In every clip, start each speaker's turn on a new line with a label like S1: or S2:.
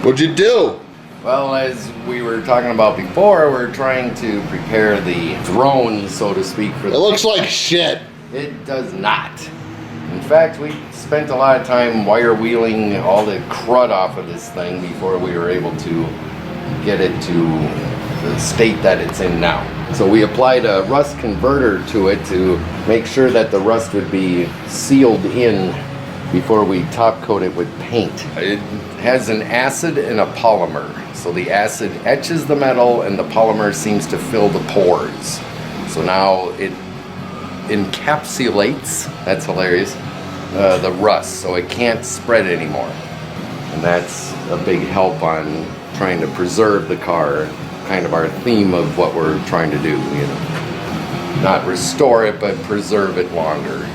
S1: What'd you do?
S2: Well, as we were talking about before, we're trying to prepare the drone, so to speak. For
S1: It looks like shit.
S2: It does not. In fact, we spent a lot of time wire wheeling all the crud off of this thing before we were able to get it to the state that it's in now. So we applied a rust converter to it to make sure that the rust would be sealed in before we top coat it with paint. It has an acid and a polymer. So the acid etches the metal and the polymer seems to fill the pores. So now it encapsulates, that's hilarious, the rust, so it can't spread anymore. And that's a big help on trying to preserve the car, kind of our theme of what we're trying to do, you know. Not restore it, but preserve it longer.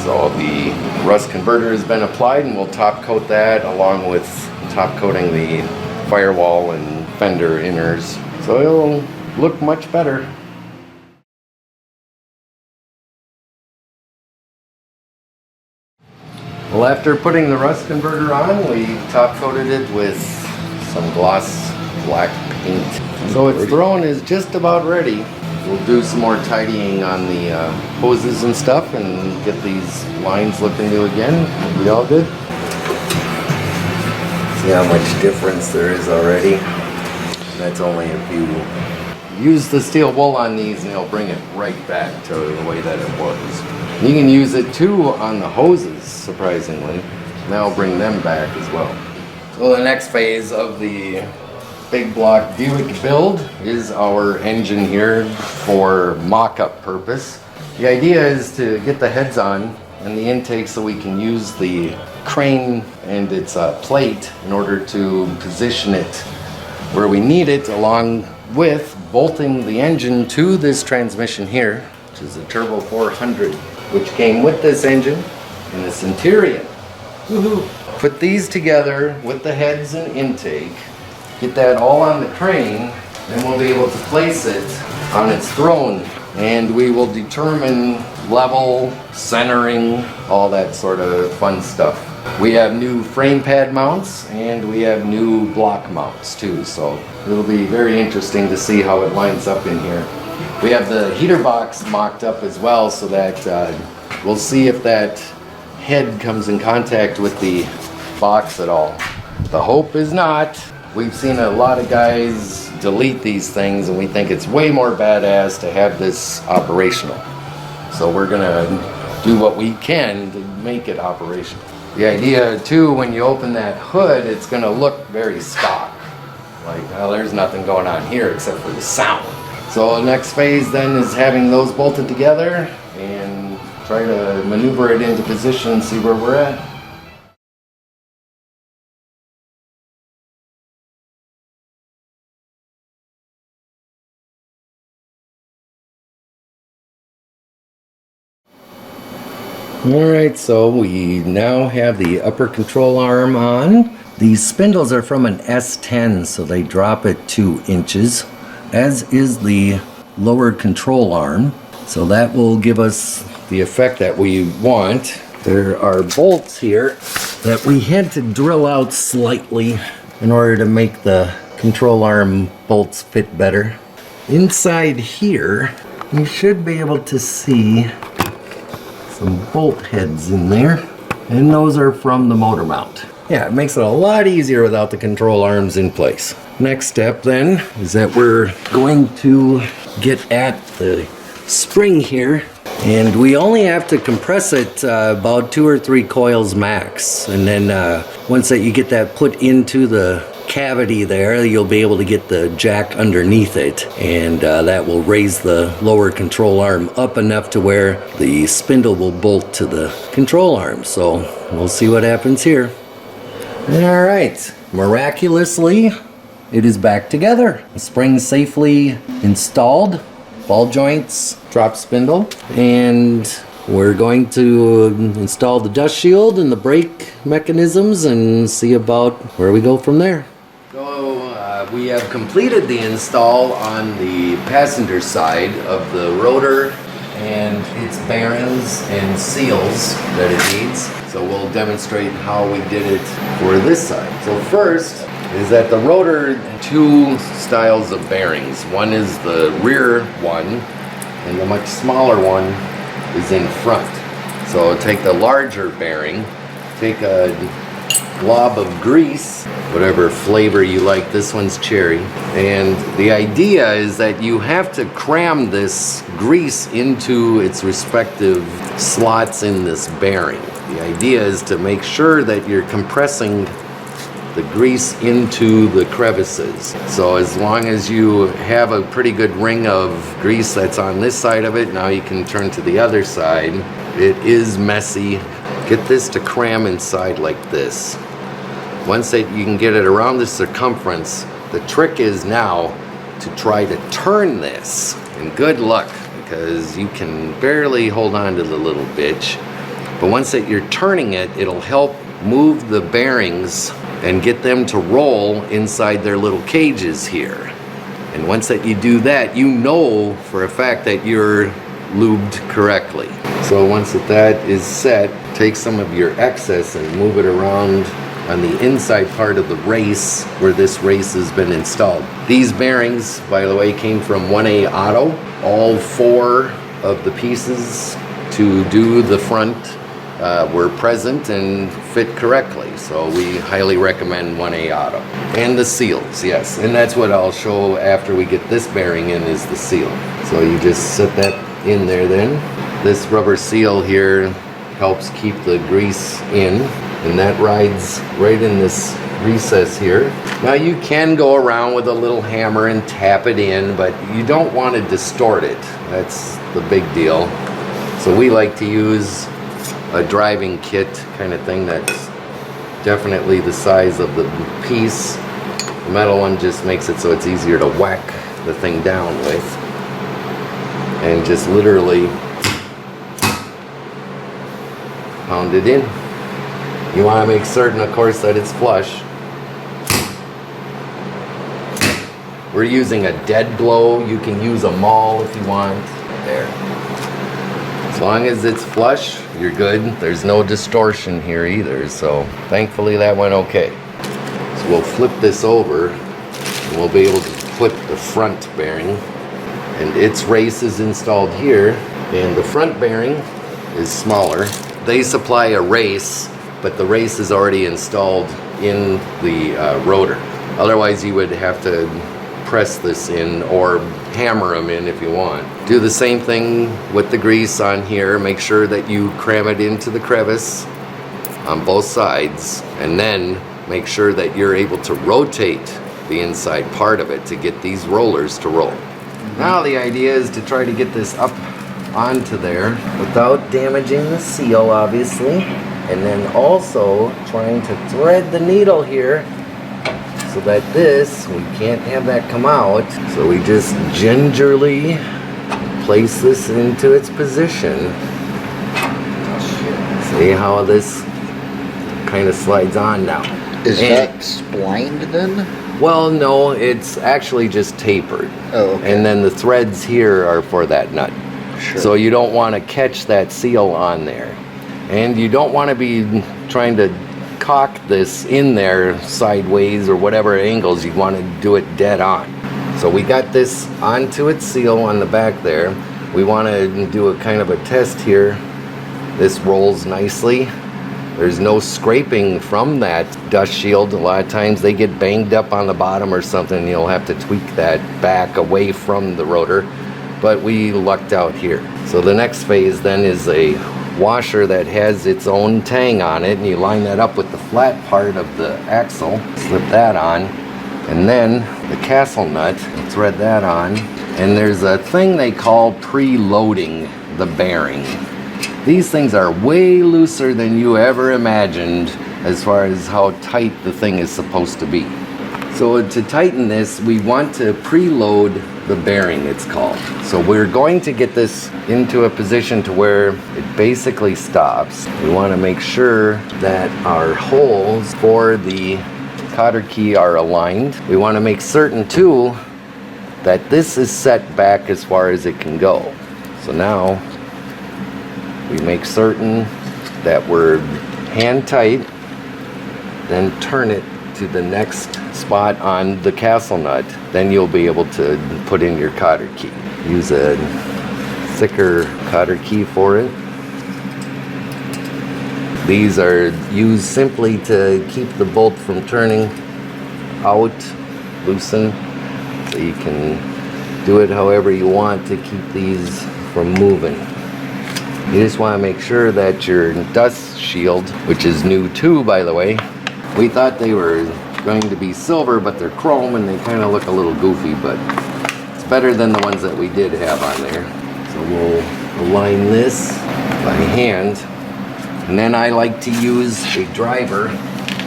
S2: So the rust converter has been applied, and we'll top coat that along with top coating the firewall and fender inners. So it'll look much better. Well, after putting the rust converter on, we top coated it with some gloss black paint. So its throne is just about ready. We'll do some more tidying on the hoses and stuff and get these lines looking new again. It'll be all good. See how much difference there is already. That's only a few. Use the steel wool on these and it'll bring it right back to the way that it was. You can use it too on the hoses, surprisingly. That'll bring them back as well. So the next phase of the big block Buick build is our engine here for mock-up purpose. The idea is to get the heads on and the intake so we can use the crane and its plate in order to position it where we need it, along with bolting the engine to this transmission here, which is a Turbo 400, which came with this engine in the Centurion. Woohoo! Put these together with the heads and intake, get that all on the crane, then we'll be able to place it on its throne, and we will determine level, centering, all that sort of fun stuff. We have new frame pad mounts and we have new block mounts too, so it'll be very interesting to see how it lines up in here. We have the heater box mocked up as well, so that we'll see if that head comes in contact with the box at all. The hope is not. We've seen a lot of guys delete these things and we think it's way more badass to have this operational. So we're gonna do what we can to make it operational. The idea too, when you open that hood, it's gonna look very stock. Like, well, there's nothing going on here except for the sound. So the next phase then is having those bolted together and try to maneuver it into position and see where we're at. Alright, so we now have the upper control arm on. These spindles are from an S10, so they drop at 2 inches, as is the lower control arm. So that will give us the effect that we want. There are bolts here that we had to drill out slightly in order to make the control arm bolts fit better. Inside here, you should be able to see some bolt heads in there, and those are from the motor mount. Yeah, it makes it a lot easier without the control arms in place. Next step then is that we're going to get at the spring here, and we only have to compress it about 2 or 3 coils max, and then once that you get that put into the cavity there, you'll be able to get the jack underneath it, and that will raise the lower control arm up enough to where the spindle will bolt to the control arm. So we'll see what happens here. Alright, miraculously it is back together. The spring safely installed, ball joints, drop spindle, and we're going to install the dust shield and the brake mechanisms and see about where we go from there. So we have completed the install on the passenger side of the rotor and its bearings and seals that it needs. So we'll demonstrate how we did it for this side. So first, is that the rotor, two styles of bearings. One is the rear one, and the much smaller one is in front. So take the larger bearing, take a glob of grease, whatever flavor you like. This one's cherry. And the idea is that you have to cram this grease into its respective slots in this bearing. The idea is to make sure that you're compressing the grease into the crevices. So as long as you have a pretty good ring of grease that's on this side of it, now you can turn to the other side. It is messy. Get this to cram inside like this. Once that you can get it around the circumference, the trick is now to try to turn this. And good luck, because you can barely hold on to the little bitch. But once that you're turning it, it'll help move the bearings and get them to roll inside their little cages here. And once that you do that, you know for a fact that you're lubed correctly. So once that is set, take some of your excess and move it around on the inside part of the race where this race has been installed. These bearings, by the way, came from 1A Auto. All 4 of the pieces to do the front were present and fit correctly. So we highly recommend 1A Auto. And the seals, yes. And that's what I'll show after we get this bearing in, is the seal. So you just set that in there then. This rubber seal here helps keep the grease in, and that rides right in this recess here. Now you can go around with a little hammer and tap it in, but you don't want to distort it. That's the big deal. So we like to use a driving kit kind of thing that's definitely the size of the piece. The metal one just makes it so it's easier to whack the thing down with. And just literally pound it in. You want to make certain, of course, that it's flush. We're using a dead blow. You can use a maul if you want. There. As long as it's flush, you're good. There's no distortion here either, so thankfully that went okay. So we'll flip this over and we'll be able to put the front bearing, and its race is installed here, and the front bearing is smaller. They supply a race, but the race is already installed in the rotor. Otherwise you would have to press this in or hammer them in if you want. Do the same thing with the grease on here. Make sure that you cram it into the crevice on both sides, and then make sure that you're able to rotate the inside part of it to get these rollers to roll. Now the idea is to try to get this up onto there without damaging the seal, obviously, and then also trying to thread the needle here so that we can't have that come out. So we just gingerly place this into its position. See how this kind of slides on now.
S1: Is that splined then?
S2: Well, no, it's actually just tapered.
S1: Oh, okay.
S2: And then the threads here are for that nut.
S1: Sure.
S2: So you don't want to catch that seal on there. And you don't want to be trying to cock this in there sideways or whatever angles. You want to do it dead on. So we got this onto its seal on the back there. We want to do a kind of a test here. This rolls nicely. There's no scraping from that dust shield. A lot of times they get banged up on the bottom or something. You'll have to tweak that back away from the rotor. But we lucked out here. So the next phase then is a washer that has its own tang on it, and you line that up with the flat part of the axle, slip that on, and then the castle nut, thread that on, and there's a thing they call preloading the bearing. These things are way looser than you ever imagined as far as how tight the thing is supposed to be. So to tighten this, we want to preload the bearing, it's called. So we're going to get this into a position to where it basically stops. We want to make sure that our holes for the cotter key are aligned. We want to make certain too that this is set back as far as it can go. So now we make certain that we're hand tight, then turn it to the next spot on the castle nut, then you'll be able to put in your cotter key. Use a thicker cotter key for it. These are used simply to keep the bolt from turning out, loosen, so you can do it however you want to keep these from moving. You just want to make sure that your dust shield, which is new too, by the way, we thought they were going to be silver, but they're chrome and they kind of look a little goofy, but it's better than the ones that we did have on there. So we'll align this by hand, and then I like to use a driver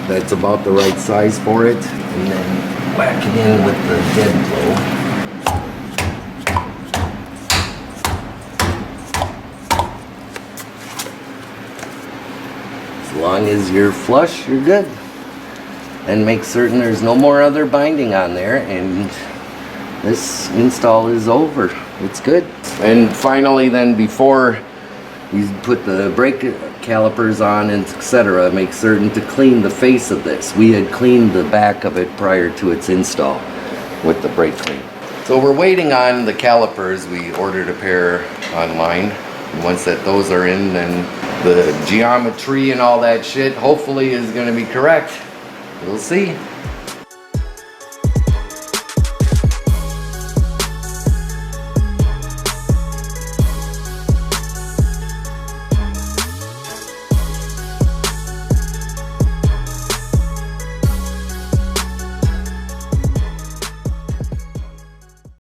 S2: that's about the right size for it, and then whack it in with the dead blow. As long as you're flush, you're good. And make certain there's no more other binding on there, and this install is over. It's good. And finally then, before you put the brake calipers on and etc., make certain to clean the face of this. We had cleaned the back of it prior to its install with the brake clean. So we're waiting on the calipers. We ordered a pair online. And once those are in, then the geometry and all that shit hopefully is going to be correct. We'll see.